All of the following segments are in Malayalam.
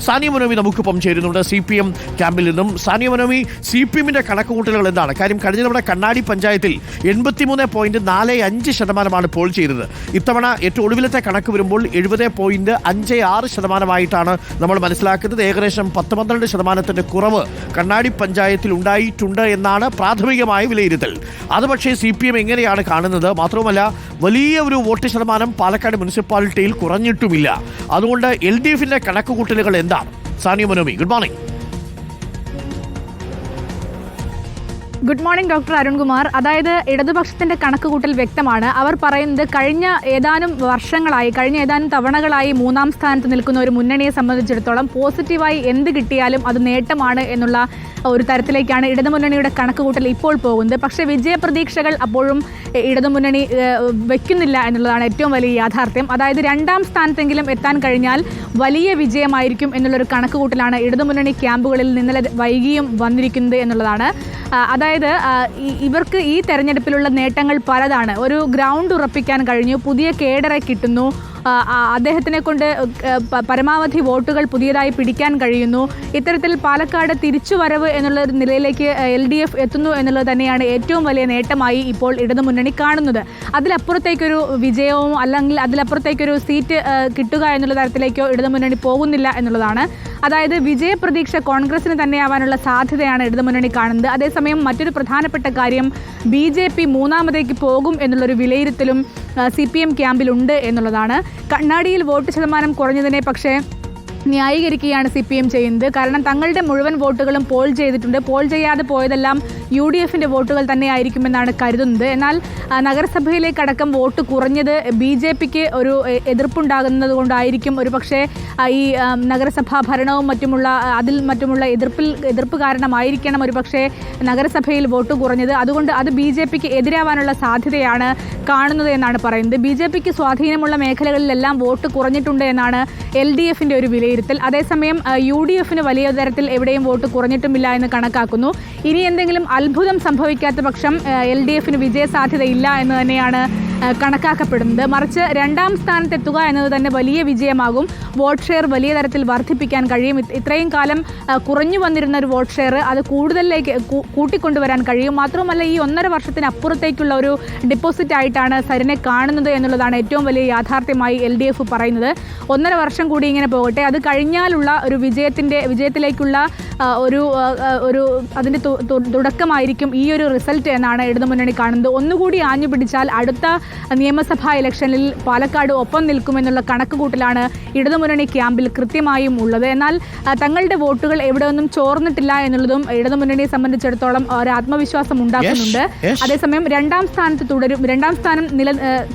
സാനിയ മനോമി നമുക്കിപ്പം ചേരുന്നുണ്ട് CPM ക്യാമ്പിൽ നിന്നും. സാനിയ മനോമി, CPM-ന്റെ കണക്കുകൂട്ടലുകൾ എന്താണ്? കാര്യം കഴിഞ്ഞ തവണ കണ്ണാടി പഞ്ചായത്തിൽ 83.45% പോൾ ചെയ്തത്. ഇത്തവണ ഏറ്റവും ഒടുവിലത്തെ കണക്ക് വരുമ്പോൾ 70.56% നമ്മൾ മനസ്സിലാക്കുന്നത്. ഏകദേശം 10-12% കുറവ് കണ്ണാടി പഞ്ചായത്തിൽ ഉണ്ടായിട്ടുണ്ട് എന്നാണ് പ്രാഥമികമായ വിലയിരുത്തൽ. അത് പക്ഷേ CPM എങ്ങനെയാണ് കാണുന്നത്? മാത്രവുമല്ല, വലിയ ഒരു വോട്ട് ശതമാനം പാലക്കാട് മുനിസിപ്പാലിറ്റിയിൽ കുറഞ്ഞിട്ടുമില്ല. അതുകൊണ്ട് LDF-ന്റെ കണക്കുകൂട്ടലുകൾ എന്താണ്? Sania Manomi, good morning. Good morning doctor Arunkumar. അതായത് ഇടതുപക്ഷത്തിന്റെ കണക്കുകൂട്ടൽ വ്യക്തമാണ്. അവർ പറയുന്നത് കഴിഞ്ഞ ഏതാനും തവണകളായി മൂന്നാം സ്ഥാനത്ത് നിൽക്കുന്ന ഒരു മുന്നണിയെ സംബന്ധിച്ചിടത്തോളം പോസിറ്റീവായി എന്ത് കിട്ടിയാലും അത് നേട്ടമാണ് എന്നുള്ള ഒരു തരത്തിലേക്കാണ് ഇടതുമുന്നണിയുടെ കണക്കുകൂട്ടൽ ഇപ്പോൾ പോകുന്നത്. പക്ഷേ വിജയപ്രതീക്ഷകൾ അപ്പോഴും ഇടതുമുന്നണി വയ്ക്കുന്നില്ല എന്നുള്ളതാണ് ഏറ്റവും വലിയ യാഥാർത്ഥ്യം. അതായത് രണ്ടാം സ്ഥാനത്തെങ്കിലും എത്താൻ കഴിഞ്ഞാൽ വലിയ വിജയമായിരിക്കും എന്നുള്ളൊരു കണക്കുകൂട്ടലാണ് ഇടതുമുന്നണി ക്യാമ്പുകളിൽ ഇന്നലെ വൈകിയും വന്നിരിക്കുന്നത് എന്നുള്ളതാണ്. അതായത് ഇവർക്ക് ഈ തെരഞ്ഞെടുപ്പിലുള്ള നേട്ടങ്ങൾ പലതാണ്. ഒരു ഗ്രൗണ്ട് ഉറപ്പിക്കാൻ കഴിഞ്ഞു, പുതിയ കേഡറെ കിട്ടുന്നു, അദ്ദേഹത്തിനെ കൊണ്ട് പരമാവധി വോട്ടുകൾ പുതിയതായി പിടിക്കാൻ കഴിയുന്നു. ഇത്തരത്തിൽ പാലക്കാട് തിരിച്ചുവരവ് എന്നുള്ള നിലയിലേക്ക് LDF എത്തുന്നു എന്നുള്ളത് തന്നെയാണ് ഏറ്റവും വലിയ നേട്ടമായി ഇപ്പോൾ ഇടതുമുന്നണി കാണുന്നത്. അതിലപ്പുറത്തേക്കൊരു വിജയവും അല്ലെങ്കിൽ അതിലപ്പുറത്തേക്കൊരു സീറ്റ് കിട്ടുക എന്നുള്ള തരത്തിലേക്കോ ഇടതുമുന്നണി പോകുന്നില്ല എന്നുള്ളതാണ്. അതായത് വിജയപ്രതീക്ഷ കോൺഗ്രസിന് തന്നെയാവാനുള്ള സാധ്യതയാണ് ഇടതുമുന്നണി കാണുന്നത്. അതേസമയം മറ്റൊരു പ്രധാനപ്പെട്ട കാര്യം BJP മൂന്നാമതേക്ക് പോകും എന്നുള്ളൊരു വിലയിരുത്തലും CPM ക്യാമ്പിലുണ്ട് എന്നുള്ളതാണ്. കണ്ണാടിയിൽ വോട്ട് ശതമാനം കുറഞ്ഞതിനെ പക്ഷേ ന്യായീകരിക്കുകയാണ് CPM ചെയ്യുന്നത്. കാരണം തങ്ങളുടെ മുഴുവൻ വോട്ടുകളും പോൾ ചെയ്തിട്ടുണ്ട്. പോൾ ചെയ്യാതെ പോയതെല്ലാം UDF-ന്റെ വോട്ടുകൾ തന്നെയായിരിക്കുമെന്നാണ് കരുതുന്നത്. എന്നാൽ നഗരസഭയിലേക്കടക്കം വോട്ട് കുറഞ്ഞത് BJP-ക്ക് ഒരു എതിർപ്പുണ്ടാകുന്നത് കൊണ്ടായിരിക്കും. ഒരു പക്ഷേ ഈ നഗരസഭാ ഭരണവും മറ്റുമുള്ള എതിർപ്പ് കാരണമായിരിക്കണം ഒരു പക്ഷേ നഗരസഭയിൽ വോട്ട് കുറഞ്ഞത്. അതുകൊണ്ട് അത് BJP-ക്ക് എതിരാവാനുള്ള സാധ്യതയാണ് കാണുന്നത് എന്നാണ് പറയുന്നത്. BJP-ക്ക് സ്വാധീനമുള്ള മേഖലകളിലെല്ലാം വോട്ട് കുറഞ്ഞിട്ടുണ്ട് എന്നാണ് LDF-ന്റെ ഒരു വിലയിരുത്തൽ. അതേസമയം UDF-ന് വലിയ തരത്തിൽ എവിടെയും വോട്ട് കുറഞ്ഞിട്ടുമില്ല എന്ന് കണക്കാക്കുന്നു. ഇനി എന്തെങ്കിലും അത്ഭുതം സംഭവിക്കാത്ത പക്ഷം LDF-ന് വിജയസാധ്യതയില്ല എന്ന് തന്നെയാണ് കണക്കാക്കപ്പെടുന്നത്. മറിച്ച് രണ്ടാം സ്ഥാനത്തെത്തുക എന്നത് തന്നെ വലിയ വിജയമാകും. വോട്ട് ഷെയർ വലിയ തരത്തിൽ വർദ്ധിപ്പിക്കാൻ കഴിയും. ഇത്രയും കാലം കുറഞ്ഞു വന്നിരുന്ന ഒരു വോട്ട് ഷെയർ അത് കൂടുതലിലേക്ക് കൂട്ടിക്കൊണ്ടുവരാൻ കഴിയും. മാത്രമല്ല, ഈ 1.5 വർഷത്തിനപ്പുറത്തേക്കുള്ള ഒരു ഡെപ്പോസിറ്റ് ആയിട്ടാണ് സരിനെ കാണുന്നത് എന്നുള്ളതാണ് ഏറ്റവും വലിയ യാഥാർത്ഥ്യമായി LDF പറയുന്നത്. 1.5 വർഷം കൂടി ഇങ്ങനെ പോകട്ടെ, അത് കഴിഞ്ഞാലുള്ള ഒരു വിജയത്തിലേക്കുള്ള ഒരു അതിൻ്റെ തുടക്കമായിരിക്കും ഈ ഒരു റിസൾട്ട് എന്നാണ് ഇടതുമുന്നണി കാണുന്നത്. ഒന്നുകൂടി ആഞ്ഞു പിടിച്ചാൽ അടുത്ത നിയമസഭാ ഇലക്ഷനിൽ പാലക്കാട് ഒപ്പം നിൽക്കുമെന്നുള്ള കണക്കുകൂട്ടലാണ് ഇടതുമുന്നണി ക്യാമ്പിൽ കൃത്യമായും ഉള്ളത്. എന്നാൽ തങ്ങളുടെ വോട്ടുകൾ എവിടെയൊന്നും ചോർന്നിട്ടില്ല എന്നുള്ളതും ഇടതുമുന്നണിയെ സംബന്ധിച്ചിടത്തോളം ഒരു ആത്മവിശ്വാസം ഉണ്ടാക്കുന്നുണ്ട്. അതേസമയം രണ്ടാം സ്ഥാനം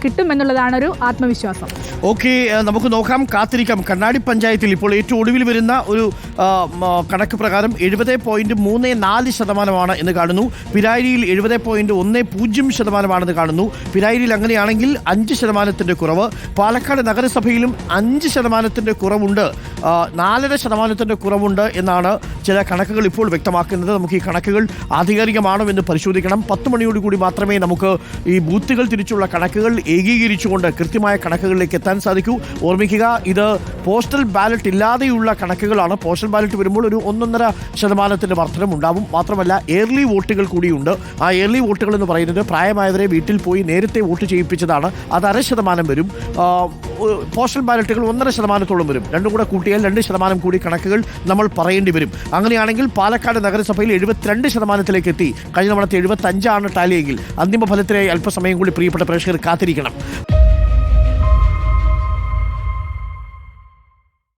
കിട്ടുമെന്നുള്ളതാണ് ഒരു ആത്മവിശ്വാസം. ഓക്കെ, നമുക്ക് നോക്കാം, കാത്തിരിക്കാം. കണ്ണാടി പഞ്ചായത്തിൽ ഇപ്പോൾ ഏറ്റവും ഒടുവിൽ വരുന്ന ഒരു കണക്ക് പ്രകാരം 70.34% എന്ന് കാണുന്നു. പിരായിരിയിൽ 70.10% കാണുന്നു. പിരായിരിയിൽ അങ്ങനെയാണെങ്കിൽ 5% കുറവ്. പാലക്കാട് നഗരസഭയിലും 5% കുറവുണ്ട്, 4% കുറവുണ്ട് എന്നാണ് ചില കണക്കുകൾ ഇപ്പോൾ വ്യക്തമാക്കുന്നത്. നമുക്ക് ഈ കണക്കുകൾ ആധികാരികമാണോ എന്ന് പരിശോധിക്കണം. 10 മണിയോടുകൂടി മാത്രമേ നമുക്ക് ഈ ബൂത്തുകൾ തിരിച്ചുള്ള കണക്കുകൾ ഏകീകരിച്ചുകൊണ്ട് കൃത്യമായ കണക്കുകളിലേക്ക് എത്താൻ സാധിക്കൂ. ഓർമ്മിക്കുക, ഇത് പോസ്റ്റൽ ബാലറ്റ് ഇല്ലാതെയുള്ള കണക്കുകളാണ്. പോസ്റ്റൽ ബാലറ്റ് വരുമ്പോൾ ഒരു 1.5% വർധനം ഉണ്ടാവും. മാത്രമല്ല, ഏർലി വോട്ടുകൾ കൂടിയുണ്ട്. ആ ഏർലി വോട്ടുകൾ എന്ന് പറയുന്നത് പ്രായമായവരെ വീട്ടിൽ പോയി നേരത്തെ വോട്ട് ചെയ്യിപ്പിച്ചതാണ്. അത് 0.5% വരും. പോസ്റ്റൽ ബാലറ്റുകൾ 1.5% വരും. രണ്ടും കൂടെ കൂട്ടിയാൽ 2% കൂടി കണക്കുകൾ നമ്മൾ പറയേണ്ടി വരും. അങ്ങനെയാണെങ്കിൽ പാലക്കാട് നഗരസഭയിൽ 72% എത്തി. കഴിഞ്ഞ തവണത്തെ 75 ടാലിയെങ്കിൽ അന്തിമ ഫലത്തിനായി അല്പസമയം കൂടി പ്രിയപ്പെട്ട പ്രേക്ഷകർ കാത്തിരിക്കണം.